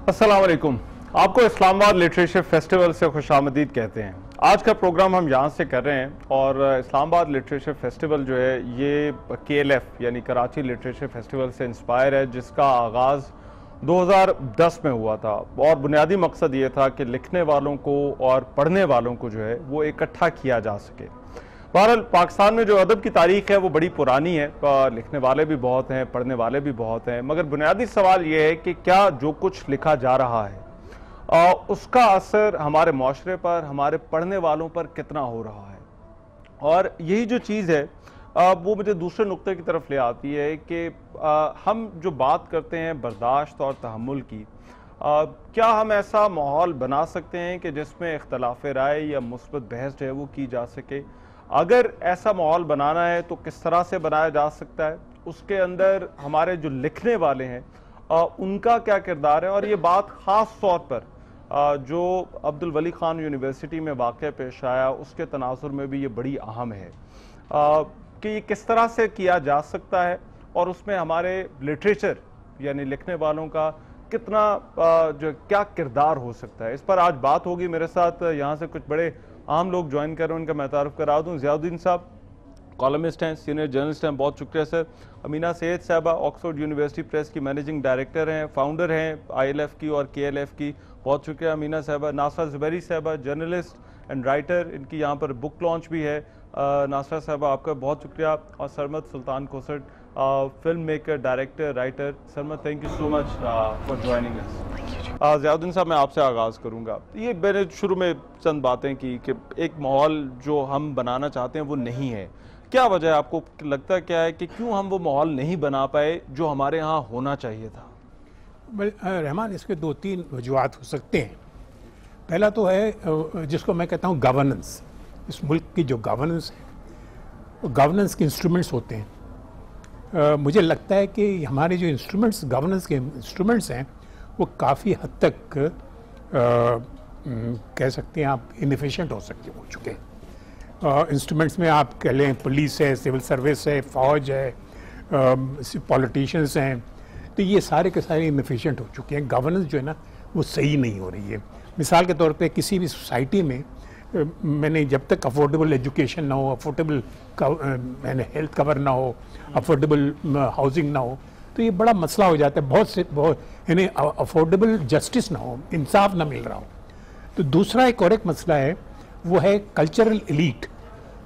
अस्सलाम वालेकुम। आपको इस्लामाबाद लिटरेचर फेस्टिवल से खुशामदीद कहते हैं। आज का प्रोग्राम हम यहाँ से कर रहे हैं और इस्लामाबाद लिटरेचर फेस्टिवल जो है ये KLF यानी कराची लिटरेचर फेस्टिवल से इंस्पायर है, जिसका आगाज़ 2010 में हुआ था और बुनियादी मकसद ये था कि लिखने वालों को और पढ़ने वालों को जो है वो इकट्ठा किया जा सके। बहरहाल पाकिस्तान में जो अदब की तारीख़ है वो बड़ी पुरानी है, लिखने वाले भी बहुत हैं, पढ़ने वाले भी बहुत हैं, मगर बुनियादी सवाल ये है कि क्या जो कुछ लिखा जा रहा है उसका असर हमारे माशरे पर, हमारे पढ़ने वालों पर कितना हो रहा है। और यही जो चीज़ है वो मुझे दूसरे नुक्ते की तरफ ले आती है कि हम जो बात करते हैं बर्दाश्त और तहम्मुल की, क्या हम ऐसा माहौल बना सकते हैं कि जिसमें इख्तलाफ राय या मुस्बत बहस जो है वो की जा सके। अगर ऐसा माहौल बनाना है तो किस तरह से बनाया जा सकता है, उसके अंदर हमारे जो लिखने वाले हैं उनका क्या किरदार है। और ये बात ख़ास तौर पर जो अब्दुल वली खान यूनिवर्सिटी में वाक़या पेश आया उसके तनाजुर में भी ये बड़ी अहम है कि ये किस तरह से किया जा सकता है और उसमें हमारे लिटरेचर यानी लिखने वालों का कितना जो क्या किरदार हो सकता है। इस पर आज बात होगी। मेरे साथ यहाँ से कुछ बड़े आम लोग ज्वाइन कर रहे हैं, उनका मैं तारुफ करा दूँ। ज़ियाउद्दीन साहब कॉलमिस्ट हैं, सीनियर जर्नलिस्ट हैं, बहुत शुक्रिया सर। अमीना सैयद साहबा ऑक्सफोर्ड यूनिवर्सिटी प्रेस की मैनेजिंग डायरेक्टर हैं, फाउंडर हैं ILF की और KLF की, बहुत शुक्रिया अमीना साहबा। नासरा ज़ुबैरी साहबा जर्नलिस्ट एंड राइटर, इनकी यहाँ पर बुक लॉन्च भी है। नासरा साहबा आपका बहुत शुक्रिया। और Sarmad Sultan Khoosat film maker, director, writer. Sarmad thank you so much for joining us. Ziauddin sahab मैं आपसे आगाज़ करूँगा। ये मैंने शुरू में चंद बातें की कि एक माहौल जो हम बनाना चाहते हैं वो नहीं है। क्या वजह है, आपको लगता क्या है कि क्यों हम वो माहौल नहीं बना पाए जो हमारे यहाँ होना चाहिए था? रहमान, इसके दो तीन वजूहात हो सकते हैं। पहला तो है जिसको मैं कहता हूँ गवर्नेंस। इस मुल्क की जो गवर्नेंस है, गवर्नेंस के इंस्ट्रूमेंट्स होते हैं। मुझे लगता है कि हमारे जो इंस्ट्रूमेंट्स, गवर्नेंस के इंस्ट्रूमेंट्स हैं, वो काफ़ी हद तक कह सकते हैं आप इनएफिशिएंट हो चुके हैं। इंस्ट्रूमेंट्स में आप कह लें पुलिस है, सिविल सर्विस है, फ़ौज है, पॉलिटिशियंस हैं, तो ये सारे के सारे इनएफिशिएंट हो चुके हैं। गवर्नेंस जो है ना वो सही नहीं हो रही है। मिसाल के तौर पे किसी भी सोसाइटी में मैंने जब तक अफोर्डेबल एजुकेशन ना हो, अफोर्डेबल हेल्थ कवर ना हो, अफोर्डेबल हाउसिंग ना हो, तो ये बड़ा मसला हो जाता है। बहुत यानी अफोर्डेबल जस्टिस ना हो, इंसाफ ना मिल रहा हो। तो दूसरा एक और एक मसला है, वो है कल्चरल एलीट।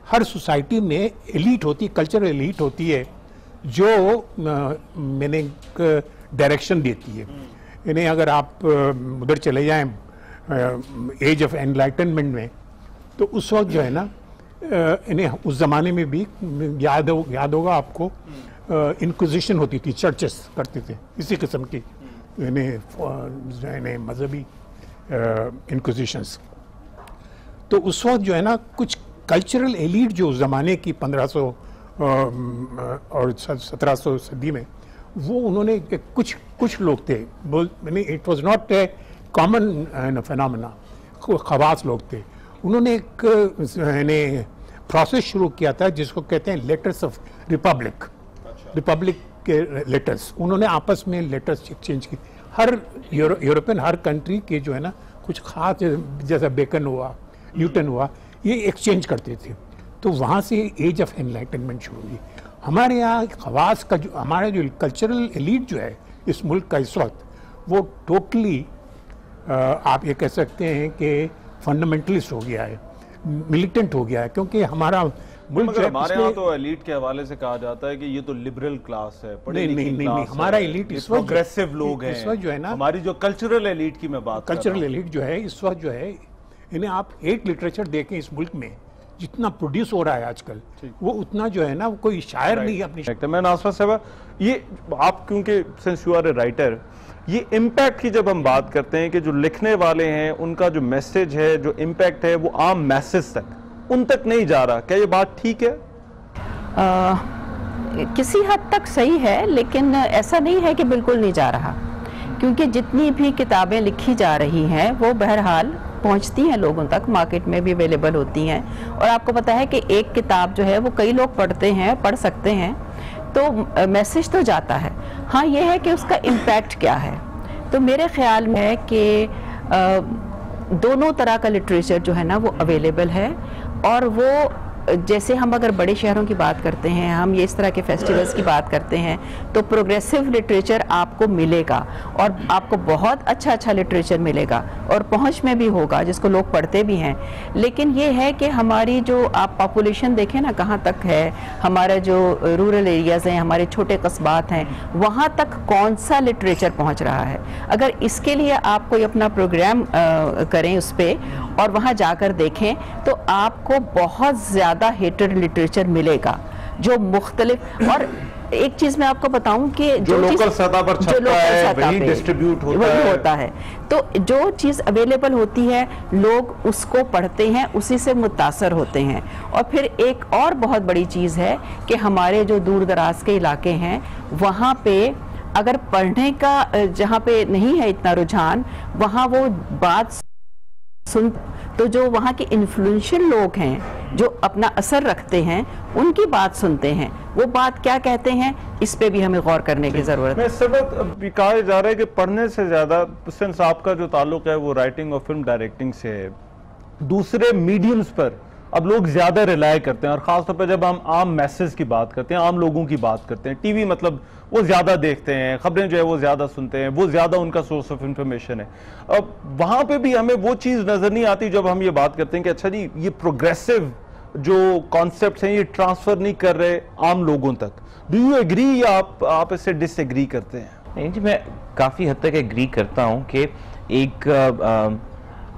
हर सोसाइटी में एलीट होती है, कल्चरल एलीट होती है जो मैंने डायरेक्शन देती है। यानी अगर आप उधर चले जाएं एज ऑफ एनलाइटनमेंट में, तो उस वक्त जो है ना इन्हें उस ज़माने में भी याद होगा आपको, इंक्विजिशन होती थी, चर्चेस करते थे इसी किस्म की यानी मजहबी इंक्विजिशंस। तो उस वक्त जो है ना कुछ कल्चरल एलीट जो उस ज़माने की 1500 और 1700 सदी में, वो उन्होंने कुछ लोग थे, it was not a common phenomena, Khawas लोग थे। उन्होंने एक प्रोसेस शुरू किया था जिसको कहते हैं लेटर्स ऑफ रिपब्लिक। रिपब्लिक के लेटर्स, उन्होंने आपस में लेटर्स एक्सचेंज की। हर यूरोपियन, हर कंट्री के जो है ना कुछ खास, जैसा बेकन हुआ, न्यूटन हुआ, ये एक्सचेंज करते थे। तो वहाँ से एज ऑफ एनलाइटनमेंट शुरू हुई। हमारे यहाँ खवास का जो हमारा जो कल्चरल एलीट जो है इस मुल्क का इस वक्त, वो टोटली आप ये कह सकते हैं कि फंडामेंटलिस्ट हो गया है, मिलिटेंट हो गया है। क्योंकि हमारा मुल्क हमारे यहाँ तो एलीट के हवाले से कहा जाता है कि ये तो लिबरल क्लास है, नहीं, हमारा एलीट इस वक्त प्रोग्रेसिव लोग हैं। इस वक्त जो है ना, हमारी जो कल्चरल एलीट की मैं बात, कल्चरल एलीट जो है इस वक्त जो है, इन्हें आप एक लिटरेचर देखें इस मुल्क में जितना प्रोड्यूस हो रहा है आजकल, वो उतना जो है ना कोई शायर नहीं है अपनी। मैं नासरा साहब, ये आप क्योंकि since you are a writer, ये इम्पैक्ट की जब हम बात करते हैं कि जो लिखने वाले हैं उनका जो मैसेज है, जो इम्पैक्ट है, वो आम मैसेज तक उन तक नहीं जा रहा, क्या ये बात ठीक है? किसी हद तक सही है, लेकिन ऐसा नहीं है कि बिल्कुल नहीं जा रहा, क्योंकि जितनी भी किताबें लिखी जा रही हैं वो बहरहाल पहुंचती हैं लोगों तक, मार्केट में भी अवेलेबल होती हैं। और आपको पता है कि एक किताब जो है वो कई लोग पढ़ते हैं, पढ़ सकते हैं, तो मैसेज तो जाता है। हाँ, ये है कि उसका इम्पैक्ट क्या है। तो मेरे ख्याल में है कि दोनों तरह का लिटरेचर जो है ना वो अवेलेबल है, और वो जैसे हम अगर बड़े शहरों की बात करते हैं, हम ये इस तरह के फेस्टिवल्स की बात करते हैं, तो प्रोग्रेसिव लिटरेचर आपको मिलेगा और आपको बहुत अच्छा लिटरेचर मिलेगा और पहुंच में भी होगा, जिसको लोग पढ़ते भी हैं। लेकिन ये है कि हमारी जो आप पॉपुलेशन देखें ना कहाँ तक है, हमारे जो रूरल एरियाज़ हैं, हमारे छोटे कस्बात हैं, वहाँ तक कौन सा लिटरेचर पहुँच रहा है। अगर इसके लिए आप कोई अपना प्रोग्राम करें उस पर और वहाँ जाकर देखें, तो आपको बहुत ज़्यादा हेटेड लिटरेचर मिलेगा जो मुख्तलिफ। और एक चीज़ मैं आपको बताऊं कि जो लोकल सतह पर छपता है वही डिस्ट्रीब्यूट होता है। तो जो चीज़ अवेलेबल होती है लोग उसको पढ़ते हैं, उसी से मुतासर होते हैं। और फिर एक और बहुत बड़ी चीज़ है कि हमारे जो दूर दराज के इलाके हैं वहाँ पे अगर पढ़ने का जहाँ पे नहीं है इतना रुझान, वहाँ वो बात सुन, तो जो वहाँ के इन्फ्लुएंशियल लोग हैं जो अपना असर रखते हैं उनकी बात सुनते हैं। वो बात क्या कहते हैं, इस पे भी हमें गौर करने की ज़रूरत है। इस वक्त कहा जा रहा है कि पढ़ने से ज़्यादा सिंस आपका जो ताल्लुक है वो राइटिंग और फिल्म डायरेक्टिंग से है, दूसरे मीडियम्स पर अब लोग ज़्यादा रिलाय करते हैं। और ख़ासतौर पर जब हम आम मैसेज की बात करते हैं, आम लोगों की बात करते हैं, टीवी मतलब वो ज़्यादा देखते हैं, खबरें जो है वो ज़्यादा सुनते हैं, वो ज़्यादा उनका सोर्स ऑफ इंफॉर्मेशन है। अब वहाँ पे भी हमें वो चीज़ नज़र नहीं आती जब हम ये बात करते हैं कि अच्छा जी ये प्रोग्रेसिव जो कॉन्सेप्ट्स हैं ये ट्रांसफ़र नहीं कर रहे आम लोगों तक। डू यू एग्री या आप इससे डिसएग्री करते हैं? नहीं जी, मैं काफ़ी हद तक एग्री करता हूँ कि एक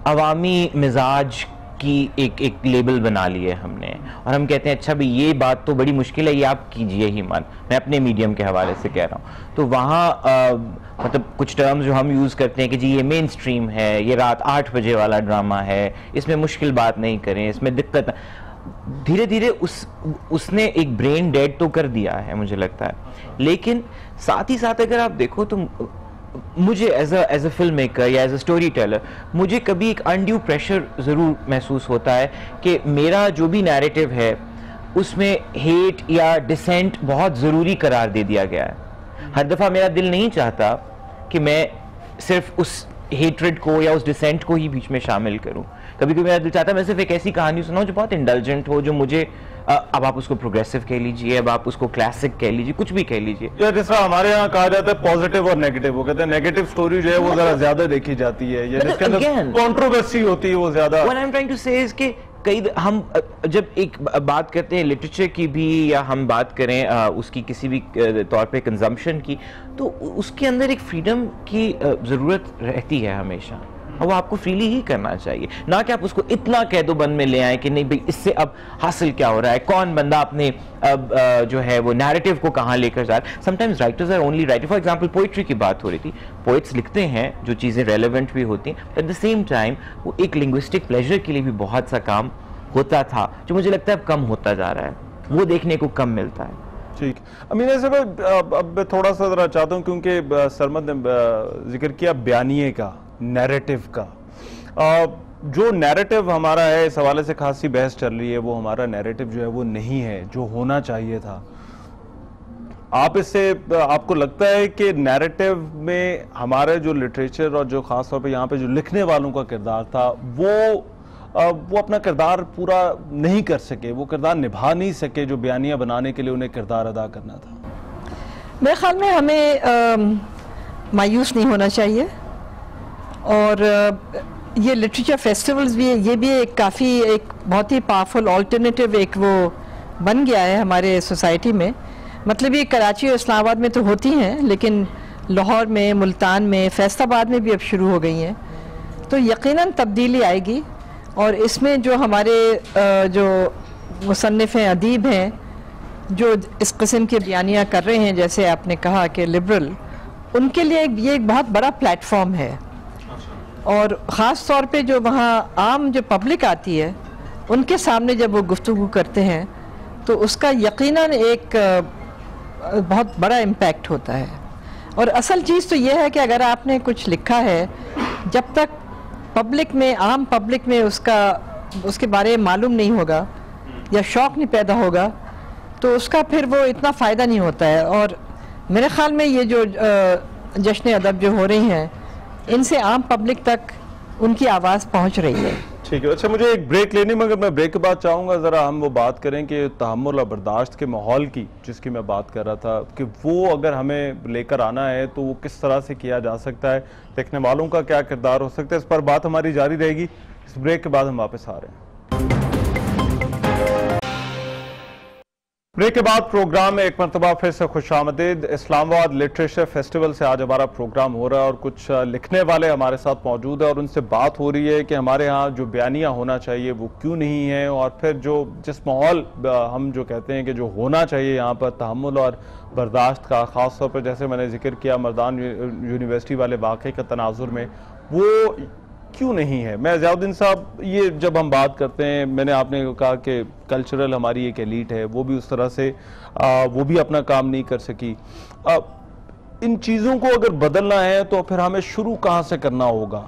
अवामी मिजाज की एक लेबल बना लिए हमने, और हम कहते हैं अच्छा भाई ये बात तो बड़ी मुश्किल है, ये आप कीजिए ही मन। मैं अपने मीडियम के हवाले से कह रहा हूँ, तो वहाँ मतलब कुछ टर्म्स जो हम यूज़ करते हैं कि जी ये मेन स्ट्रीम है, ये रात 8 बजे वाला ड्रामा है, इसमें मुश्किल बात नहीं करें, इसमें दिक्कत। धीरे धीरे उसने एक ब्रेन डेड तो कर दिया है मुझे लगता है। लेकिन साथ ही साथ अगर आप देखो तो मुझे एज अ फिल्म मेकर या एज अ स्टोरी टेलर मुझे कभी एक अनड्यू प्रेशर ज़रूर महसूस होता है कि मेरा जो भी नैरेटिव है उसमें हेट या डिसेंट बहुत ज़रूरी करार दे दिया गया है। हर दफ़ा मेरा दिल नहीं चाहता कि मैं सिर्फ उस हेट्रेड को या उस डिसेंट को ही बीच में शामिल करूं। कभी कभी मेरा दिल चाहता है मैं सिर्फ एक ऐसी कहानी सुनाऊं जो बहुत इंडल्जेंट हो, जो मुझे अब आप उसको प्रोग्रेसिव कह लीजिए, अब आप उसको क्लासिक कह लीजिए, कुछ भी कह लीजिए। जिस तरह हमारे यहाँ कहा जाता है पॉजिटिव और नेगेटिव, वो कहते हैं नेगेटिव स्टोरी जो है वो जरा ज्यादा देखी जाती है, या जिसके अंदर कंट्रोवर्सी होती है वो ज्यादा। What I am trying to say is कि कई हम जब एक बात करते हैं लिटरेचर की भी, या हम बात करें उसकी किसी भी तौर पे कंजम्पशन की, तो उसके अंदर एक फ्रीडम की ज़रूरत रहती है हमेशा, और वो आपको फ्रीली ही करना चाहिए, ना कि आप उसको इतना कैदो बंद में ले आए कि नहीं भाई इससे अब हासिल क्या हो रहा है, कौन बंदा अपने जो है वो नैरेटिव को कहाँ लेकर जा रहा है। Sometimes writers are only writing, for example poetry की बात हो रही थी, पोइट्स लिखते हैं जो चीज़ें रेलेवेंट भी होती हैं, एट द सेम टाइम वो एक लिंग्विस्टिक प्लेजर के लिए भी बहुत सा काम होता था, जो मुझे लगता है अब कम होता जा रहा है, वो देखने को कम मिलता है। ठीक, अमीना साहब अब मैं थोड़ा सा जरा चाहता हूँ, क्योंकि सरमद ने जिक्र किया बयानिए का, नैरेटिव का, जो नैरेटिव हमारा है इस हवाले से खासी बहस चल रही है, वो हमारा नैरेटिव जो है वो नहीं है जो होना चाहिए था। आप इससे आपको लगता है कि नैरेटिव में हमारे जो लिटरेचर और जो खास तौर पे यहाँ पे जो लिखने वालों का किरदार था वो अपना किरदार पूरा नहीं कर सके, वो किरदार निभा नहीं सके जो बयानियाँ बनाने के लिए उन्हें किरदार अदा करना था? मेरे ख्याल में हमें मायूस नहीं होना चाहिए, और ये लिटरेचर फेस्टिवल्स भी, ये भी एक काफ़ी एक बहुत ही पावरफुल ऑल्टरनेटिव एक वो बन गया है हमारे सोसाइटी में। मतलब ये कराची और इस्लामाबाद में तो होती हैं, लेकिन लाहौर में, मुल्तान में, फैसलाबाद में भी अब शुरू हो गई हैं, तो यकीनन तब्दीली आएगी। और इसमें जो हमारे जो मुसन्निफ़ हैं, अदीब हैं, जो इस किस्म की बयानियाँ कर रहे हैं, जैसे आपने कहा कि लिबरल, उनके लिए ये एक बहुत बड़ा प्लेटफॉर्म है। और ख़ास तौर पे जो वहाँ आम जो पब्लिक आती है उनके सामने जब वो गुफ्तगू करते हैं तो उसका यकीनन एक बहुत बड़ा इम्पैक्ट होता है। और असल चीज़ तो ये है कि अगर आपने कुछ लिखा है, जब तक पब्लिक में, आम पब्लिक में उसके बारे में मालूम नहीं होगा या शौक़ नहीं पैदा होगा, तो उसका फिर वो इतना फ़ायदा नहीं होता है। और मेरे ख़्याल में ये जो जश्न अदब जो हो रही हैं, इनसे आम पब्लिक तक उनकी आवाज़ पहुंच रही है। ठीक है। अच्छा, मुझे एक ब्रेक लेनी, मगर मैं ब्रेक के बाद चाहूँगा ज़रा हम वो बात करें कि तहम्मुल और बर्दाश्त के माहौल की, जिसकी मैं बात कर रहा था, कि वो अगर हमें लेकर आना है तो वो किस तरह से किया जा सकता है, देखने वालों का क्या किरदार हो सकता है, इस पर बात हमारी जारी रहेगी। इस ब्रेक के बाद हम वापस आ रहे हैं। ब्रेक के बाद प्रोग्राम में एक मरतबा फिर से खुशामदीद। इस्लामाबाद लिटरेचर फेस्टिवल से आज हमारा प्रोग्राम हो रहा है और कुछ लिखने वाले हमारे साथ मौजूद है और उनसे बात हो रही है कि हमारे यहाँ जो बयानिया होना चाहिए वो क्यों नहीं है, और फिर जो जिस माहौल हम जो कहते हैं कि जो होना चाहिए यहाँ पर तहम्मुल और बर्दाश्त का, ख़ास तौर पर जैसे मैंने जिक्र किया मर्दान यूनिवर्सिटी वाले वाक़े का तनाजुर में, वो क्यों नहीं है। मैं ज़ियाउद्दीन साहब, ये जब हम बात करते हैं, मैंने आपने कहा कि कल्चरल हमारी एक एलीट है, वो भी उस तरह से वो भी अपना काम नहीं कर सकी। इन चीज़ों को अगर बदलना है तो फिर हमें शुरू कहाँ से करना होगा?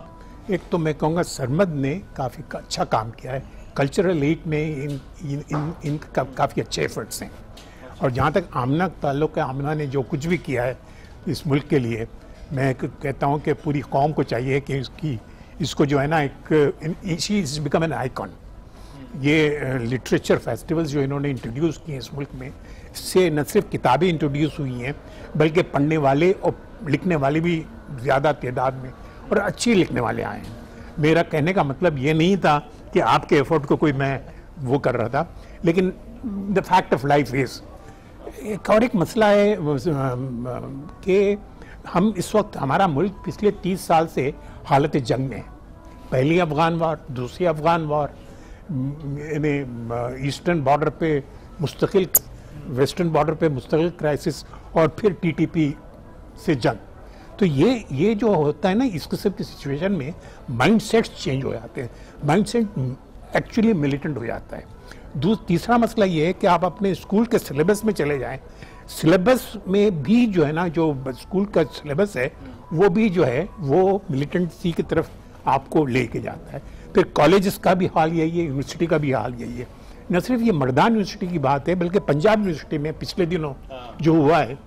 एक तो मैं कहूँगा सरमद ने काफ़ी अच्छा काम किया है, कल्चरल एलीट में इन काफ़ी अच्छे एफर्ट्स हैं। और जहाँ तक आमना का ताल्लुक़ है, आमना ने जो कुछ भी किया है इस मुल्क के लिए, मैं कहता हूँ कि पूरी कौम को चाहिए कि इसको जो है ना एक she is become an icon. ये लिटरेचर फेस्टिवल्स जो इन्होंने इंट्रोड्यूस किए इस मुल्क में, इससे न सिर्फ किताबें इंट्रोड्यूस हुई हैं बल्कि पढ़ने वाले और लिखने वाले भी ज़्यादा तादाद में और अच्छी लिखने वाले आए हैं। मेरा कहने का मतलब ये नहीं था कि आपके एफर्ट को कोई मैं वो कर रहा था, लेकिन the fact of life is एक और एक मसला है कि हम इस वक्त, हमारा मुल्क पिछले 30 साल से हालत जंग में है। पहली अफ़गान वार, दूसरी अफ़गान वार, ईस्टर्न बॉर्डर पे मुस्तकिल, वेस्टर्न बॉर्डर पे मुस्तकिल क्राइसिस, और फिर टीटीपी से जंग। तो ये जो होता है ना, इस किस्म की सिचुएशन में माइंडसेट्स चेंज हो जाते हैं, माइंडसेट एक्चुअली मिलिटेंट हो जाता है। तीसरा मसला ये है कि आप अपने स्कूल के सिलेबस में चले जाएं, सिलेबस में भी जो है ना, जो स्कूल का सिलेबस है वो भी जो है वो मिलिटेंसी की तरफ आपको लेके जाता है। फिर कॉलेजेस का भी हाल यही है, यूनिवर्सिटी का भी हाल यही है। न सिर्फ ये मर्दान यूनिवर्सिटी की बात है, बल्कि पंजाब यूनिवर्सिटी में पिछले दिनों जो हुआ है,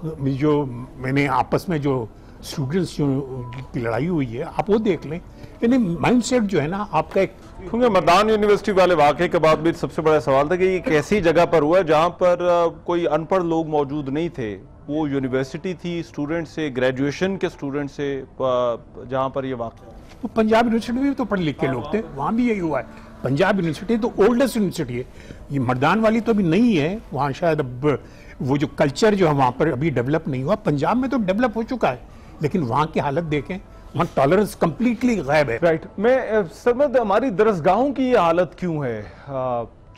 जो मैंने आपस में जो स्टूडेंट्स की लड़ाई हुई है, आप वो देख लें। यानी माइंडसेट जो है ना आपका एक, क्योंकि मर्दान यूनिवर्सिटी वाले वाक़े के बाद भी सबसे बड़ा सवाल था कि ये कैसी जगह पर हुआ जहाँ पर कोई अनपढ़ लोग मौजूद नहीं थे। वो यूनिवर्सिटी थी, स्टूडेंट से, ग्रेजुएशन के स्टूडेंट से, जहाँ पर ये वाक़ा। वो पंजाब यूनिवर्सिटी में भी तो पढ़े लिखे लोग थे, वहाँ भी यही हुआ है। पंजाब यूनिवर्सिटी तो ओल्डेस्ट यूनिवर्सिटी है, ये मर्दान वाली तो अभी नहीं है। वहाँ शायद अब वो जो कल्चर जो है वहाँ पर अभी डेवलप नहीं हुआ। पंजाब में तो डेवलप हो चुका है, लेकिन वहाँ की हालत देखें, वहाँ टॉलरेंस कम्प्लीटली गायब है। राइट। मैं समझ, हमारी दरसगाहों की ये हालत क्यों है,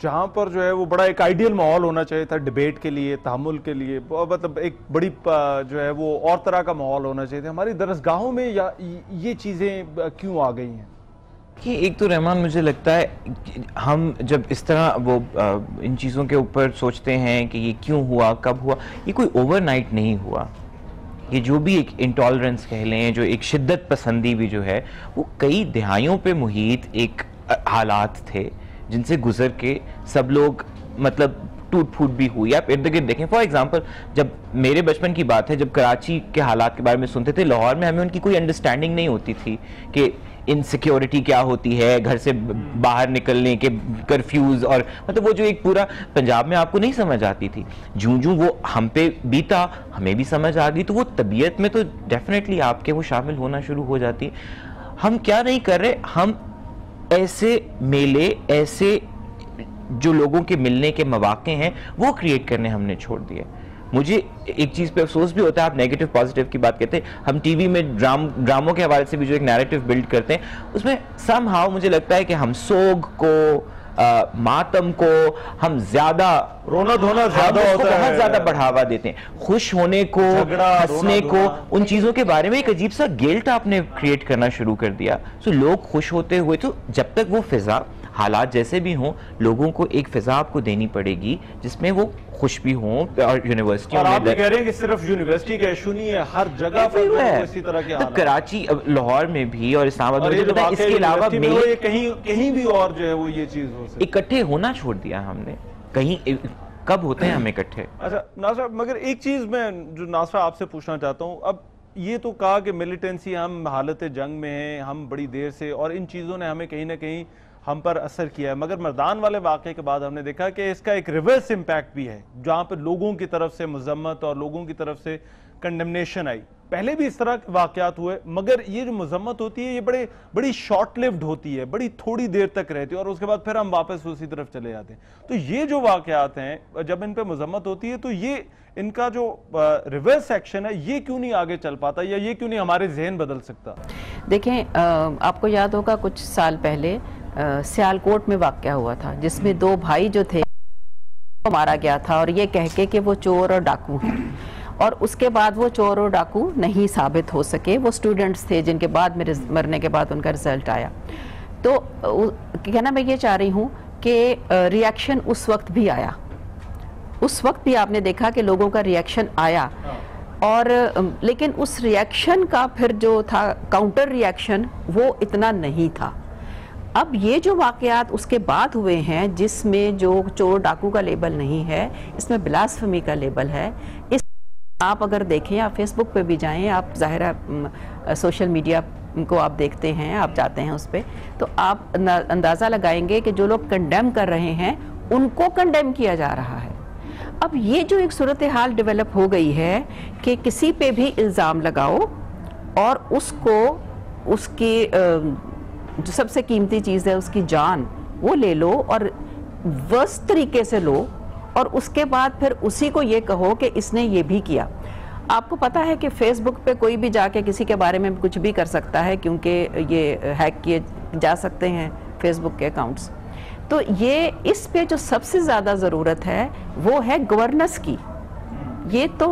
जहाँ पर जो है वो बड़ा एक आइडियल माहौल होना चाहिए था डिबेट के लिए, तहम्मुल के लिए, मतलब एक बड़ी जो है वो और तरह का माहौल होना चाहिए था, हमारी दरसगाहों में या ये चीज़ें क्यों आ गई हैं? कि एक तो रहमान, मुझे लगता है हम जब इस तरह वो इन चीज़ों के ऊपर सोचते हैं कि ये क्यों हुआ, कब हुआ, ये कोई ओवरनाइट नहीं हुआ। ये जो भी एक इंटॉलरेंस कह लें, जो एक शिद्दत पसंदी भी जो है, वो कई दहाइयों पे मुहित एक हालात थे जिनसे गुजर के सब लोग मतलब टूट फूट भी हुई। आप इर्द गिर्द देखें, फॉर एग्जांपल, जब मेरे बचपन की बात है, जब कराची के हालात के बारे में सुनते थे, लाहौर में हमें उनकी कोई अंडरस्टैंडिंग नहीं होती थी कि इनसिक्योरिटी क्या होती है, घर से बाहर निकलने के कर्फ्यूज, और मतलब वो जो एक पूरा पंजाब में आपको नहीं समझ आती थी। जूं वो हम पे बीता, हमें भी समझ आ गई, तो वो तबीयत में तो डेफिनेटली आपके वो शामिल होना शुरू हो जाती है। हम क्या नहीं कर रहे, हम ऐसे मेले, ऐसे जो लोगों के मिलने के मौके हैं वो क्रिएट करने हमने छोड़ दिए। मुझे एक चीज़ पे अफसोस भी होता है, आप नेगेटिव पॉजिटिव की बात कहते हैं, हम टीवी में ड्रामों के हवाले से भी जो एक नैरेटिव बिल्ड करते हैं, उसमें समहाउ मुझे लगता है कि हम सोग को, मातम को हम ज्यादा, रोना धोना ज्यादा होता है, बहुत ज्यादा बढ़ावा देते हैं। खुश होने को, हंसने को, उन चीजों के बारे में एक अजीब सा गिल्ट आपने क्रिएट करना शुरू कर दिया। सो लोग खुश होते हुए, तो जब तक वो फिजा, हालात जैसे भी हों, लोगों को एक फिजा आपको देनी पड़ेगी जिसमें वो खुश भी हों। और यूनिवर्सिटियों में, आप कह रहे हैं कि सिर्फ यूनिवर्सिटी का इशू नहीं है, हर जगह पर इसी तरह के हालात। कराची, लाहौर में भी और इस्लामाबाद में, इसके अलावा कहीं भी और जो है वो ये चीज हो सकती है। इकट्ठे होना छोड़ दिया हमने। कहीं कब होते हैं हम इकट्ठे? अच्छा नासरा, मगर एक चीज मैं जो नासरा आपसे पूछना चाहता हूँ, अब ये तो कहा कि मिलिटेंसी, हम हालत जंग में हैं, हम बड़ी देर से, और इन चीज़ों ने हमें कहीं ना कहीं हम पर असर किया है। मगर मर्दान वाले वाक़े के बाद हमने देखा कि इसका एक रिवर्स इम्पैक्ट भी है, जहाँ पर लोगों की तरफ से मजम्मत और लोगों की तरफ से कंडेमनेशन आई। पहले भी इस तरह के वाक़यात हुए, मगर ये जो मजम्मत होती है ये बड़ी शॉर्ट लिव्ड होती है, बड़ी थोड़ी देर तक रहती है और उसके बाद फिर हम वापस उसी तरफ चले जाते हैं। तो ये जो वाक़यात हैं, जब इन पर मजम्मत होती है तो ये इनका जो रिवर्स एक्शन है ये क्यों नहीं आगे चल पाता, या ये क्यों नहीं हमारे जहन बदल सकता? देखें, आपको याद होगा कुछ साल पहले सियालकोट में वाक़या हुआ था, जिसमें दो भाई जो थे मारा गया था, और ये कह के कि वो चोर और डाकू हैं, और उसके बाद वो चोर और डाकू नहीं साबित हो सके। वो स्टूडेंट्स थे जिनके बाद मेरे मरने के बाद उनका रिजल्ट आया। तो कहना मैं ये चाह रही हूँ कि रिएक्शन उस वक्त भी आया, उस वक्त भी आपने देखा कि लोगों का रिएक्शन आया, और लेकिन उस रिएक्शन का फिर जो था काउंटर रिएक्शन वो इतना नहीं था। अब ये जो वाक़यात उसके बाद हुए हैं, जिसमें जो चोर डाकू का लेबल नहीं है, इसमें ब्लास्फेमी का लेबल है। इस आप अगर देखें, आप फेसबुक पे भी जाएं, आप ज़ाहिर सोशल मीडिया को आप देखते हैं, आप जाते हैं उस पर, तो आप अंदाज़ा लगाएंगे कि जो लोग कंडेम कर रहे हैं उनको कंडेम किया जा रहा है। अब ये जो एक सूरत हाल डेवलप हो गई है कि किसी पे भी इल्ज़ाम लगाओ और उसको उसकी जो सबसे कीमती चीज़ है उसकी जान वो ले लो, और वर्स्ट तरीके से लो, और उसके बाद फिर उसी को ये कहो कि इसने ये भी किया। आपको पता है कि फेसबुक पे कोई भी जाके किसी के बारे में कुछ भी कर सकता है, क्योंकि ये हैक किए जा सकते हैं फेसबुक के अकाउंट्स। तो ये इस पे जो सबसे ज़्यादा ज़रूरत है वो है गवर्नेंस की। ये तो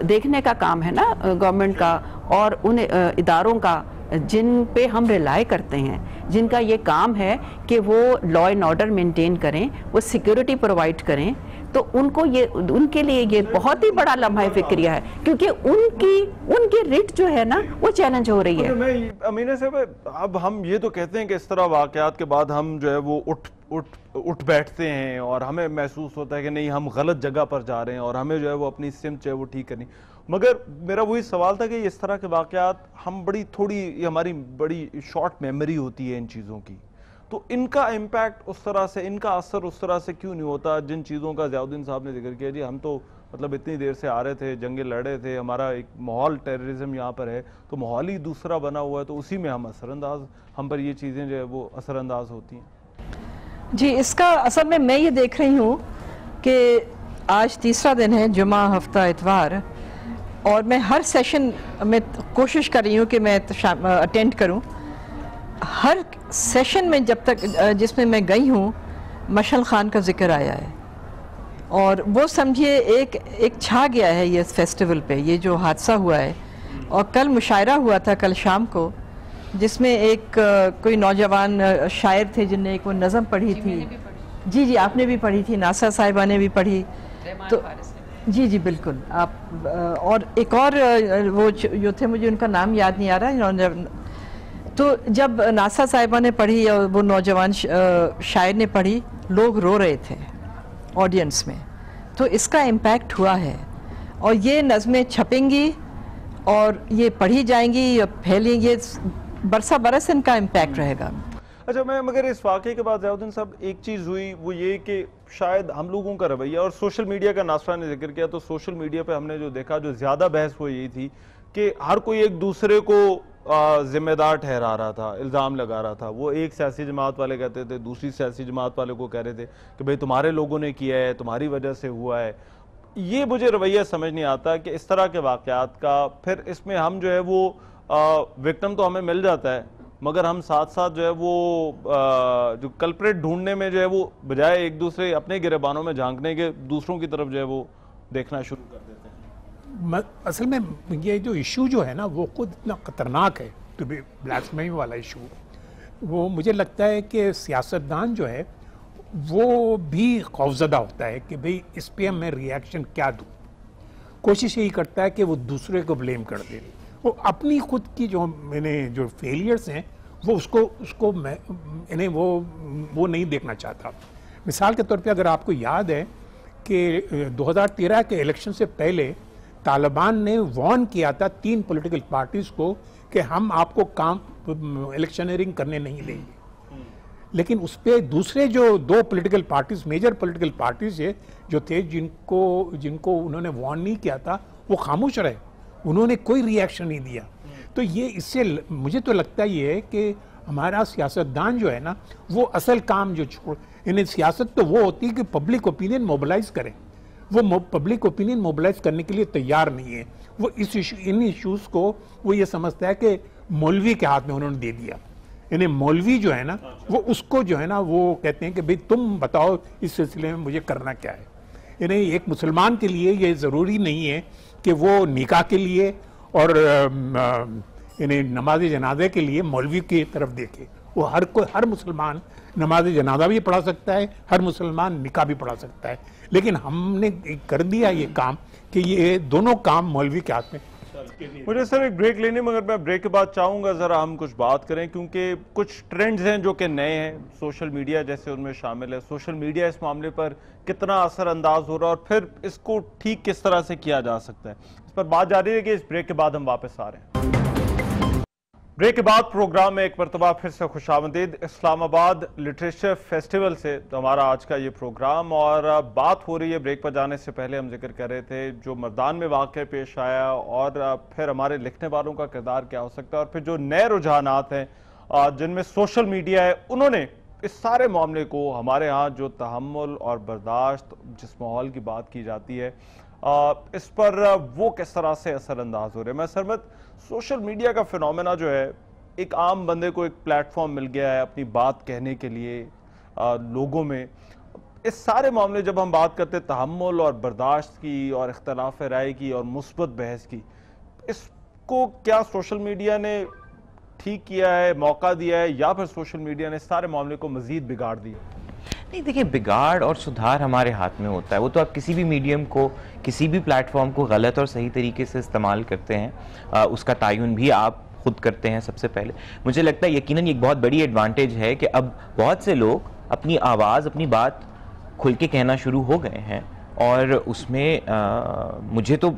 देखने का काम है ना गवर्नमेंट का और उन इदारों का जिन पे हम रिलाई करते हैं, जिनका ये काम है कि वो लॉ एंड ऑर्डर मेंटेन करें, वो सिक्योरिटी प्रोवाइड करें। तो उनके लिए ये बहुत ही बड़ा लम्हा फिक्रिया है, क्योंकि उनकी रिट जो है ना वो चैलेंज हो रही है। मैं अमीना साहब, अब हम ये तो कहते हैं कि इस तरह वाकयात के बाद हम जो है वो उठ बैठते हैं और हमें महसूस होता है कि नहीं, हम गलत जगह पर जा रहे हैं और हमें जो है वो अपनी सिमत जो है वो ठीक करनी। मगर मेरा वही सवाल था कि इस तरह के वाकयात हम हमारी बड़ी शॉर्ट मेमोरी होती है इन चीज़ों की, तो इनका इम्पैक्ट उस तरह से, इनका असर उस तरह से क्यों नहीं होता? जिन चीज़ों का ज़ियाउद्दीन साहब ने जिक्र किया, जी हम तो मतलब इतनी देर से आ रहे थे, जंगे लड़ रहे थे, हमारा एक माहौल टेररिज्म यहाँ पर है, तो माहौल ही दूसरा बना हुआ है, तो उसी में हम पर ये चीज़ें जो है वो असरअंदाज होती हैं। जी, इसका असल में मैं ये देख रही हूँ कि आज तीसरा दिन है, जुमा, हफ्ता, इतवार, और मैं हर सेशन में कोशिश कर रही हूँ कि मैं अटेंड करूँ। हर सेशन में जब तक जिसमें मैं गई हूँ मशअल खान का जिक्र आया है, और वो समझिए एक छा गया है ये फेस्टिवल पे, ये जो हादसा हुआ है। और कल मुशायरा हुआ था कल शाम को, जिसमें एक कोई नौजवान शायर थे जिनने एक वो नज़म पढ़ी थी। जी, आपने भी पढ़ी थी, नासा साहिबा ने भी पढ़ी। तो जी बिल्कुल, आप और एक और वो जो थे, मुझे उनका नाम याद नहीं आ रहा। तो जब नासा साहिबा ने पढ़ी और वो नौजवान शायर ने पढ़ी, लोग रो रहे थे ऑडियंस में। तो इसका इम्पैक्ट हुआ है, और ये नज़में छपेंगी और ये पढ़ी जाएंगी या फैलेंगी, ये बरसा बरस इनका इम्पैक्ट रहेगा। अच्छा, मैं मगर इस वाक़े के बाद ज़ियाउद्दीन साहब एक चीज़ हुई, वो ये कि शायद हम लोगों का रवैया, और सोशल मीडिया का नासरा ने जिक्र किया, तो सोशल मीडिया पे हमने जो देखा, जो ज़्यादा बहस वो यही थी कि हर कोई एक दूसरे को जिम्मेदार ठहरा रहा था, इल्ज़ाम लगा रहा था। वो एक सियासी जमात वाले कहते थे, दूसरी सियासी जमात वाले को कह रहे थे कि भाई तुम्हारे लोगों ने किया है, तुम्हारी वजह से हुआ है। ये मुझे रवैया समझ नहीं आता कि इस तरह के वाक़यात का फिर इसमें हम जो है वो विक्टिम तो हमें मिल जाता है, मगर हम साथ साथ जो है वो जो कल्प्रेट ढूंढने में जो है वो बजाय एक दूसरे अपने गिरेबानों में झांकने के, दूसरों की तरफ जो है वो देखना शुरू कर देते हैं। असल में ये जो इशू जो है ना वो खुद इतना ख़तरनाक है, तो भी ब्लास्फेमी वाला इशू, वो मुझे लगता है कि सियासतदान जो है वो भी खौफज़दा होता है कि भाई इस पर मैं रिएक्शन क्या दूँ। कोशिश यही करता है कि वो दूसरे को ब्लेम कर दे, वो अपनी खुद की जो फेलियर्स हैं वो उसको मैं इन्हें वो नहीं देखना चाहता। मिसाल के तौर पे अगर आपको याद है कि 2013 के इलेक्शन से पहले तालिबान ने वार्न किया था 3 पॉलिटिकल पार्टीज को कि हम आपको काम इलेक्शनरिंग करने नहीं देंगे, लेकिन उस पर दूसरे जो 2 political parties, major political parties है जो थे, जिनको उन्होंने वार्न नहीं किया था, वो खामोश रहे, उन्होंने कोई रिएक्शन नहीं दिया। तो ये इससे मुझे तो लगता ये है कि हमारा सियासतदान जो है ना, वो असल काम जो छोड़, इन्हें सियासत तो वो होती है कि पब्लिक ओपिनियन मोबिलाइज करें, वो पब्लिक ओपिनियन मोबिलाइज करने के लिए तैयार नहीं है। वो इन इश्यूज को वो ये समझता है कि मौलवी के हाथ में उन्होंने दे दिया। इन्हें मौलवी जो है ना, वो उसको जो है ना, वो कहते हैं कि भाई तुम बताओ इस सिलसिले में मुझे करना क्या है। इन्हें एक मुसलमान के लिए ये ज़रूरी नहीं है कि वो निकाह के लिए और इन्हें नमाज जनाजे के लिए मौलवी की तरफ देखे। वो हर मुसलमान नमाज जनाजा भी पढ़ा सकता है, हर मुसलमान निकाह भी पढ़ा सकता है, लेकिन हमने कर दिया ये काम कि ये दोनों काम मौलवी के हाथ में। मुझे सर एक ब्रेक लेने, मगर मैं ब्रेक के बाद चाहूंगा जरा हम कुछ बात करें, क्योंकि कुछ ट्रेंड्स हैं जो कि नए हैं, सोशल मीडिया जैसे उनमें शामिल है। सोशल मीडिया इस मामले पर कितना असरअंदाज हो रहा है और फिर इसको ठीक किस तरह से किया जा सकता है, इस पर बात जारी है कि इस ब्रेक के बाद हम वापस आ रहे हैं। ब्रेक के बाद प्रोग्राम में एक मरतबा फिर से खुशामदीद। इस्लामाबाद लिटरेचर फेस्टिवल से तो हमारा आज का ये प्रोग्राम, और बात हो रही है, ब्रेक पर जाने से पहले हम जिक्र कर रहे थे जो मर्दान में वाक़या पेश आया, और फिर हमारे लिखने वालों का किरदार क्या हो सकता है, और फिर जो नए रुझानात हैं जिनमें सोशल मीडिया है, उन्होंने इस सारे मामले को, हमारे यहाँ जो तहम्मुल और बर्दाश्त, जिस माहौल की बात की जाती है, इस पर वो किस तरह से असरअंदाज हो रहे हैं। मैं सरमत, सोशल मीडिया का फिनोमेना जो है, एक आम बंदे को एक प्लेटफॉर्म मिल गया है अपनी बात कहने के लिए लोगों में। इस सारे मामले जब हम बात करते हैं तहम्मुल और बर्दाश्त की और इख्तलाफ राय की और मुस्बत बहस की, इसको क्या सोशल मीडिया ने ठीक किया है, मौका दिया है, या फिर सोशल मीडिया ने सारे मामले को मजीद बिगाड़ दिया? नहीं, देखिए, बिगाड़ और सुधार हमारे हाथ में होता है। वो तो आप किसी भी मीडियम को, किसी भी प्लेटफॉर्म को गलत और सही तरीके से इस्तेमाल करते हैं, उसका तयन भी आप खुद करते हैं सबसे पहले। मुझे लगता है यकीनन एक बहुत बड़ी एडवांटेज है कि अब बहुत से लोग अपनी आवाज़, अपनी बात खुल के कहना शुरू हो गए हैं, और उसमें मुझे तो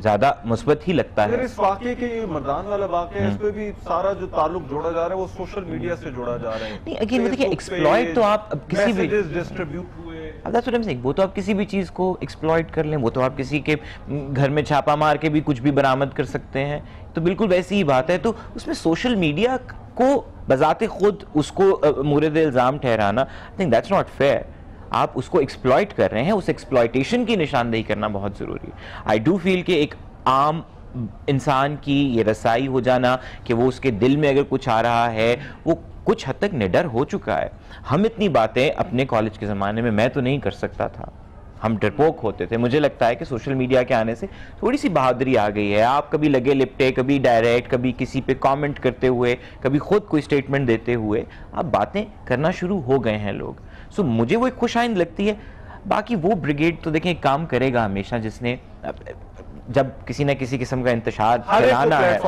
ज़्यादा मुस्बत ही लगता है। इस वाक़े के, मर्दान वाला वाक़या, इस पे भी सारा जो ताल्लुक जोड़ा जा रहा है वो सोशल मीडिया से जोड़ा जा रहा है। नहीं, अगेन देखिए, एक्सप्लॉइट तो आप किसी भी डिस्ट्रीब्यूट हुए, वो तो आप किसी भी चीज़ को एक्सप्लॉइट कर लें, वो तो आप किसी के घर में छापा मार के भी कुछ भी बरामद कर सकते हैं, तो बिल्कुल वैसी ही बात है। तो उसमें सोशल मीडिया को बजाते खुद उसको मुर्द इल्ज़ाम ठहराना, I think that's not fair. आप उसको एक्सप्लॉइट कर रहे हैं, उस एक्सप्लॉइटेशन की निशानदेही करना बहुत ज़रूरी है। आई डू फील कि एक आम इंसान की ये रसाई हो जाना कि वो उसके दिल में अगर कुछ आ रहा है, वो कुछ हद तक निडर हो चुका है। हम इतनी बातें अपने कॉलेज के ज़माने में मैं तो नहीं कर सकता था, हम डरपोक होते थे। मुझे लगता है कि सोशल मीडिया के आने से थोड़ी सी बहादुरी आ गई है। आप कभी लगे लिपटे, कभी डायरेक्ट, कभी किसी पे कमेंट करते हुए, कभी खुद कोई स्टेटमेंट देते हुए आप बातें करना शुरू हो गए हैं लोग। सो मुझे वो एक खुशाइंद लगती है। बाकी वो ब्रिगेड तो देखें काम करेगा हमेशा, जिसने जब किसी न किसी किस्म का इंतशार चलाना है,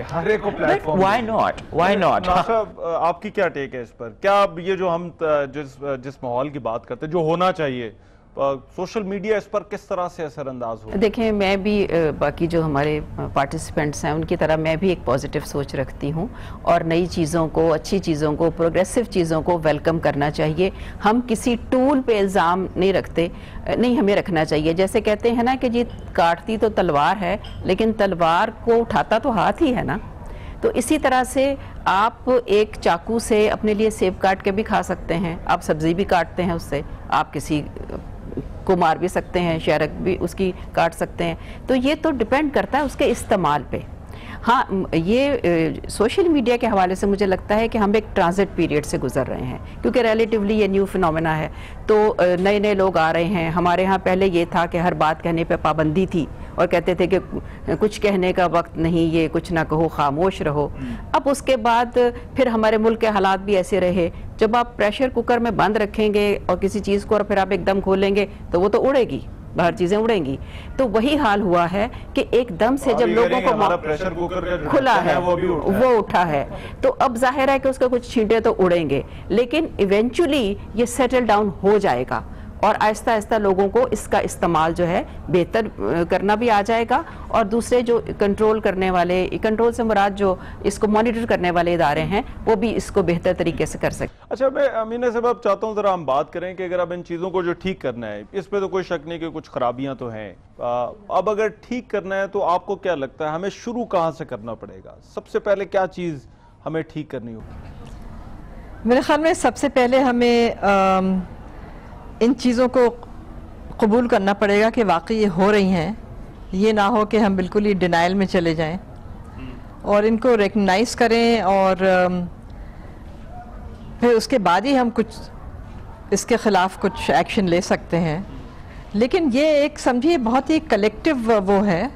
हर एक को प्लेटफॉर्म, व्हाई नॉट। आपकी क्या टेक है इस पर? क्या ये जो हम जिस माहौल की बात करते हैं, जो होना चाहिए, सोशल मीडिया इस पर किस तरह से असरअंदाज हो? देखिए, मैं भी बाकी जो हमारे पार्टिसिपेंट्स हैं उनकी तरह मैं भी एक पॉजिटिव सोच रखती हूँ, और नई चीज़ों को, अच्छी चीज़ों को, प्रोग्रेसिव चीज़ों को वेलकम करना चाहिए। हम किसी टूल पे इल्ज़ाम नहीं रखते, नहीं हमें रखना चाहिए। जैसे कहते हैं ना कि जी काटती तो तलवार है, लेकिन तलवार को उठाता तो हाथ ही है ना। तो इसी तरह से आप एक चाकू से अपने लिए सेब काट के भी खा सकते हैं, आप सब्ज़ी भी काटते हैं उससे, आप किसी को मार भी सकते हैं, शहरक भी उसकी काट सकते हैं। तो ये तो डिपेंड करता है उसके इस्तेमाल पे। हाँ, ये सोशल मीडिया के हवाले से मुझे लगता है कि हम एक ट्रांजिट पीरियड से गुजर रहे हैं, क्योंकि रिलेटिवली ये न्यू फिनोमेना है। तो नए नए लोग आ रहे हैं। हमारे यहाँ पहले ये था कि हर बात कहने पे पाबंदी थी, और कहते थे कि कुछ कहने का वक्त नहीं, ये कुछ ना कहो, खामोश रहो। अब उसके बाद फिर हमारे मुल्क के हालात भी ऐसे रहे, जब आप प्रेशर कुकर में बंद रखेंगे और किसी चीज़ को और फिर आप एकदम खोलेंगे तो वो तो उड़ेगी, बाहर चीजें उड़ेंगी। तो वही हाल हुआ है कि एकदम से जब लोगों को प्रेशर कुकर खुला है, वो उठा है, तो अब जाहिर है कि उसका कुछ छींटे तो उड़ेंगे, लेकिन इवेंचुअली ये सेटल डाउन हो जाएगा। और आहिस्ता आहिस्ता लोगों को इसका इस्तेमाल जो है बेहतर करना भी आ जाएगा, और दूसरे जो कंट्रोल करने वाले, कंट्रोल से मुराद जो इसको मॉनिटर करने वाले इदारे हैं, वो भी इसको बेहतर तरीके से कर सकें। अच्छा, मैं अमीना साहब चाहता हूँ ज़रा हम बात करें कि अगर अब इन चीज़ों को जो ठीक करना है, इस पे तो कोई शक नहीं कि कुछ खराबियां तो हैं, अब अगर ठीक करना है तो आपको क्या लगता है हमें शुरू कहाँ से करना पड़ेगा? सबसे पहले क्या चीज़ हमें ठीक करनी होगी? मेरे ख्याल में सबसे पहले हमें इन चीज़ों को कबूल करना पड़ेगा कि वाकई ये हो रही हैं, ये ना हो कि हम बिल्कुल ही डिनाइल में चले जाएं, और इनको रिकग्नाइज करें, और फिर उसके बाद ही हम कुछ इसके ख़िलाफ़ कुछ एक्शन ले सकते हैं। लेकिन ये एक समझिए बहुत ही कलेक्टिव वो है,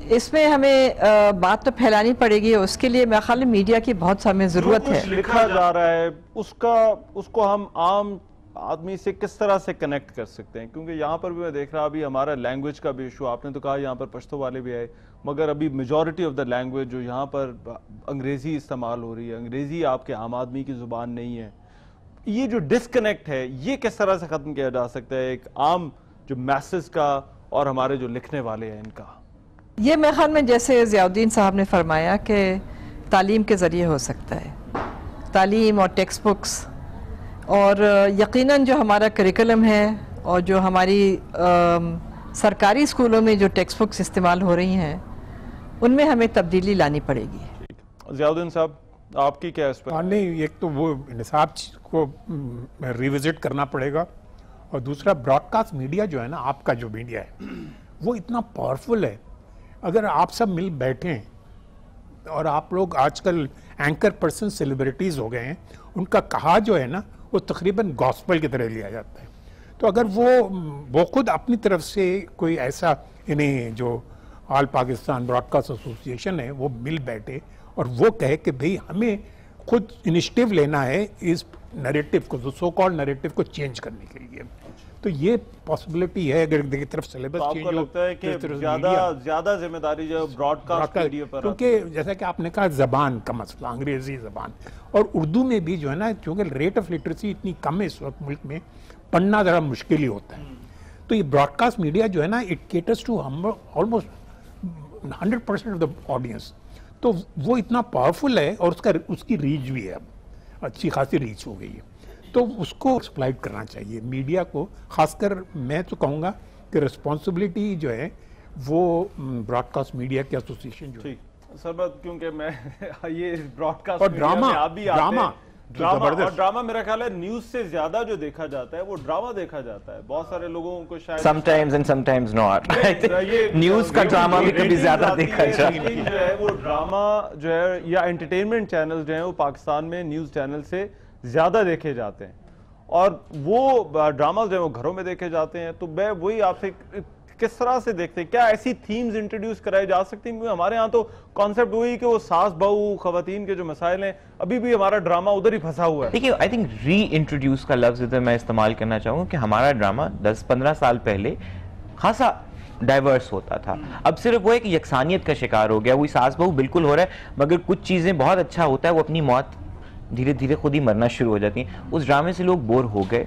इसमें हमें बात तो फैलानी पड़ेगी, उसके लिए मेरे ख्याल में मीडिया की बहुत हमें ज़रूरत है। लिखा जा रहा है उसको हम आम आदमी से किस तरह से कनेक्ट कर सकते हैं? क्योंकि यहाँ पर भी मैं देख रहा अभी हमारा लैंग्वेज का भी इशू, आपने तो कहा यहाँ पर पश्तो वाले भी आए, मगर अभी मेजॉरिटी ऑफ द लैंग्वेज जो यहाँ पर अंग्रेज़ी इस्तेमाल हो रही है, अंग्रेज़ी आपके आम आदमी की ज़ुबान नहीं है। ये जो डिस्कनेक्ट है ये किस तरह से ख़त्म किया जा सकता है, एक आम जो मैसेज का और हमारे जो लिखने वाले हैं इनका? ये मेरे ख्याल में जैसे ज़ियाउद्दीन साहब ने फरमाया कि तालीम के ज़रिए हो सकता है, तालीम और टेक्स्ट बुक्स, और यकीनन जो हमारा करिकुलम है और जो हमारी सरकारी स्कूलों में जो टेक्स्ट बुक्स इस्तेमाल हो रही हैं उनमें हमें तब्दीली लानी पड़ेगी। ज़ियाउद्दीन साहब आपकी क्या इस पर? नहीं, एक तो वो निसाब को रिविजिट करना पड़ेगा, और दूसरा ब्रॉडकास्ट मीडिया जो है ना, आपका जो मीडिया है वो इतना पावरफुल है। अगर आप सब मिल बैठें, और आप लोग आजकल एंकर पर्सन सेलिब्रिटीज़ हो गए हैं, उनका कहा जो है ना वो तकरीबन गॉस्पेल की तरह लिया जाता है। तो अगर वो खुद अपनी तरफ से कोई ऐसा, इन्हें जो ऑल पाकिस्तान ब्रॉडकास्ट एसोसिएशन है वो मिल बैठे और वो कहे कि भाई हमें खुद इनिशिएटिव लेना है इस नैरेटिव को, जो सो कॉल्ड नैरेटिव को चेंज करने के लिए, तो ये पॉसिबिलिटी है। अगर एक तरफ सिलेबस तो आपको लगता है कि ज्यादा जिम्मेदारी जो ब्रॉडकास्ट मीडिया पर, क्योंकि जैसा कि आपने कहा जबान का मसला, अंग्रेजी जबान और उर्दू में भी जो है ना, क्योंकि रेट ऑफ लिटरेसी इतनी कम है इस वक्त मुल्क में, पढ़ना ज़रा मुश्किल ही होता है। तो ये ब्रॉडकास्ट मीडिया जो है ना, it caters to almost 100% of the audience, तो वो इतना पावरफुल है, और उसकी रीच भी है, अब अच्छी खासी रीच हो गई है, तो उसको एक्सप्लॉइट करना चाहिए मीडिया को। खासकर मैं तो कहूँगा कि रिस्पॉन्सिबिलिटी जो है वो ब्रॉडकास्ट मीडिया के एसोसिएशन जो है सरबत, क्योंकि मैं ये ब्रॉडकास्ट और ड्रामा मेरा ख्याल है न्यूज से ज्यादा जो देखा जाता है वो ड्रामा देखा जाता है। बहुत सारे लोगों को शायद sometimes and sometimes not, news का ड्रामा भी कभी ज्यादा देखा जाता है। जो है वो ड्रामा जो है या एंटरटेनमेंट चैनल जो है वो पाकिस्तान में न्यूज चैनल से ज्यादा देखे जाते हैं, और वो ड्रामा जो है वो घरों में देखे जाते हैं। तो मैं वही आपसे, किस तरह से देखते हैं, क्या ऐसी थीम्स इंट्रोड्यूस कराई जा सकती हैं? क्योंकि हमारे यहाँ तो कॉन्सेप्ट वही कि वो सास बहू खवातीन के जो मसाइल हैं, अभी भी हमारा ड्रामा उधर ही फंसा हुआ है। देखिए, आई थिंक री इंट्रोड्यूस का लफ्ज इधर मैं इस्तेमाल करना चाहूँगा कि हमारा ड्रामा 10-15 साल पहले खासा डाइवर्स होता था। अब सिर्फ वो है कि यकसानियत का शिकार हो गया, वही सास बहू बिल्कुल हो रहा है, मगर कुछ चीज़ें बहुत अच्छा होता है, वो अपनी मौत धीरे धीरे खुद ही मरना शुरू हो जाती हैं। उस ड्रामे से लोग बोर हो गए,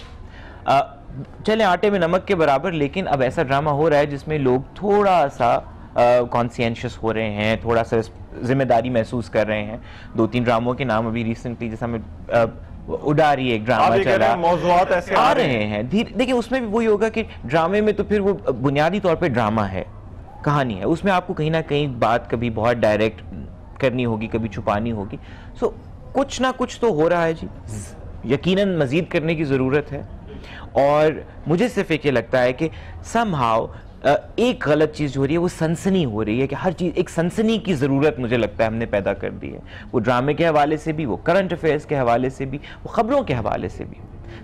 चले आटे में नमक के बराबर। लेकिन अब ऐसा ड्रामा हो रहा है जिसमें लोग थोड़ा सा कॉन्शियस हो रहे हैं, थोड़ा सा जिम्मेदारी महसूस कर रहे हैं। 2-3 ड्रामों के नाम अभी रिसेंटली जैसा मैं उडारी एक ड्रामा चला, मौज़ूआत ऐसे आ रहे हैं धीरे। देखिए, उसमें भी वही होगा कि ड्रामे में तो फिर वो बुनियादी तौर पे ड्रामा है, कहानी है, उसमें आपको कहीं ना कहीं बात कभी बहुत डायरेक्ट करनी होगी, कभी छुपानी होगी। सो कुछ ना कुछ तो हो रहा है जी, यकीनन मजीद करने की ज़रूरत है। और मुझे सिर्फ एक ये लगता है कि समहाउ एक गलत चीज़ हो रही है, वो सनसनी हो रही है कि हर चीज़ एक सनसनी की ज़रूरत मुझे लगता है हमने पैदा कर दी है। वो ड्रामे के हवाले से भी, वो करंट अफेयर्स के हवाले से भी, वो ख़बरों के हवाले से भी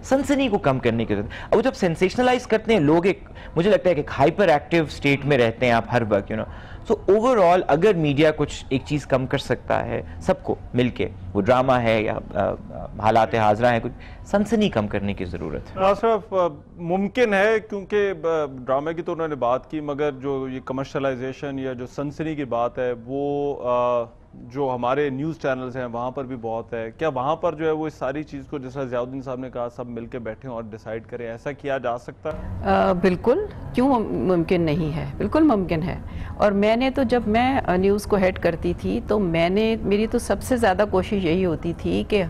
सनसनी को कम करने की जरूरत है। अब जब सेंसेशनलाइज करते हैं लोग, एक मुझे लगता है कि हाइपर एक्टिव स्टेट में रहते हैं आप हर वक्त, सो ओवरऑल अगर मीडिया कुछ एक चीज़ कम कर सकता है सबको मिलके, वो ड्रामा है या हालात हाजरा है, कुछ सनसनी कम करने की ज़रूरत है। सिर्फ मुमकिन है, क्योंकि ड्रामे की तो उन्होंने बात की, मगर जो ये कमर्शलाइजेशन या जो सनसनी की बात है वो जो हमारे न्यूज़ चैनल्स हैं वहाँ पर भी बहुत है। क्या वहाँ पर जो है वो इस सारी चीज़ को, जैसा ज़ियाउद्दीन साहब ने कहा, सब मिलके बैठें और डिसाइड करें, ऐसा किया जा सकता है? बिल्कुल, क्यों मुमकिन नहीं है, बिल्कुल मुमकिन है। और मैंने तो जब मैं न्यूज़ को हेड करती थी तो मेरी तो सबसे ज़्यादा कोशिश यही होती थी कि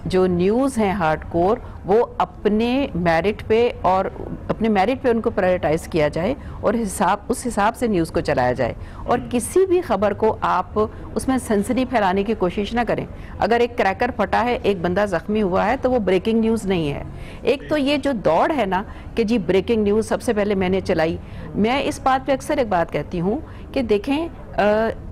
जो न्यूज़ हैं हार्डकोर वो अपने मेरिट पे उनको प्रायोरिटाइज़ किया जाए और उस हिसाब से न्यूज़ को चलाया जाए, और किसी भी खबर को आप उसमें सनसनी फैलाने की कोशिश ना करें। अगर एक क्रैकर फटा है, एक बंदा ज़ख्मी हुआ है, तो वो ब्रेकिंग न्यूज़ नहीं है। एक तो ये जो दौड़ है ना कि जी ब्रेकिंग न्यूज़ सबसे पहले मैंने चलाई, मैं इस बात पे अक्सर एक बात कहती हूँ कि देखें,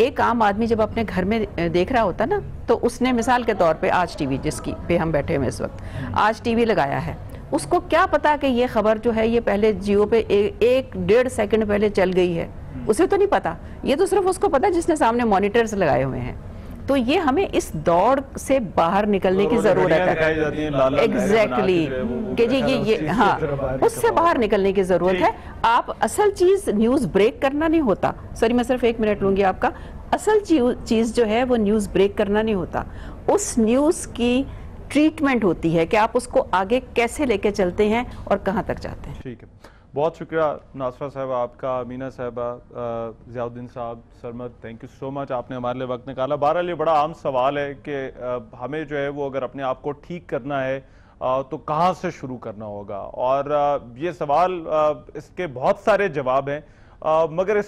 एक आम आदमी जब अपने घर में देख रहा होता ना, तो उसने मिसाल के तौर पे आज टीवी, जिसकी पे हम बैठे हुए इस वक्त, आज टीवी लगाया है, उसको क्या पता कि ये खबर जो है ये पहले जियो पे 1-1.5 सेकंड पहले चल गई है, उसे तो नहीं पता। ये तो सिर्फ उसको पता जिसने सामने मॉनिटर्स लगाए हुए हैं। तो ये हमें इस दौड़ से बाहर निकलने की जरूरत है। एग्जैक्टली कि जी ये हाँ, उससे बाहर निकलने की जरूरत है। आप असल चीज न्यूज ब्रेक करना नहीं होता। सॉरी, मैं सिर्फ 1 मिनट लूंगी आपका। असल चीज जो है वो न्यूज ब्रेक करना नहीं होता, उस न्यूज की ट्रीटमेंट होती है कि आप उसको आगे कैसे लेके चलते हैं और कहाँ तक जाते हैं। ठीक है, बहुत शुक्रिया नासरा साहबा आपका, अमीना साहबा, ज़ियाउद्दीन साहब, Sarmad, thank you so much, आपने हमारे लिए वक्त निकाला। बहरहाल ये बड़ा आम सवाल है कि हमें जो है वो अगर अपने आप को ठीक करना है तो कहाँ से शुरू करना होगा, और ये सवाल इसके बहुत सारे जवाब हैं, मगर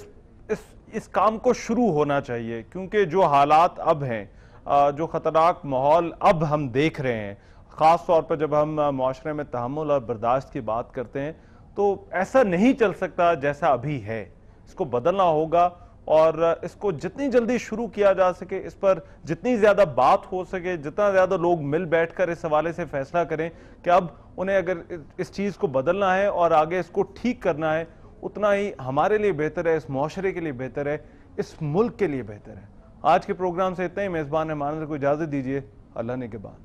इस काम को शुरू होना चाहिए, क्योंकि जो हालात अब हैं, जो ख़तरनाक माहौल अब हम देख रहे हैं, ख़ास तौर पर जब हम माशरे में तहम्मुल और बर्दाश्त की बात करते हैं, तो ऐसा नहीं चल सकता जैसा अभी है। इसको बदलना होगा, और इसको जितनी जल्दी शुरू किया जा सके, इस पर जितनी ज़्यादा बात हो सके, जितना ज़्यादा लोग मिल बैठकर इस हवाले से फैसला करें कि अब उन्हें अगर इस चीज़ को बदलना है और आगे इसको ठीक करना है, उतना ही हमारे लिए बेहतर है, इस माशरे के लिए बेहतर है, इस मुल्क के लिए बेहतर है। आज के प्रोग्राम से इतना ही। मेज़बान रहमान को इजाज़त दीजिए। अल्लाह ने के बाद।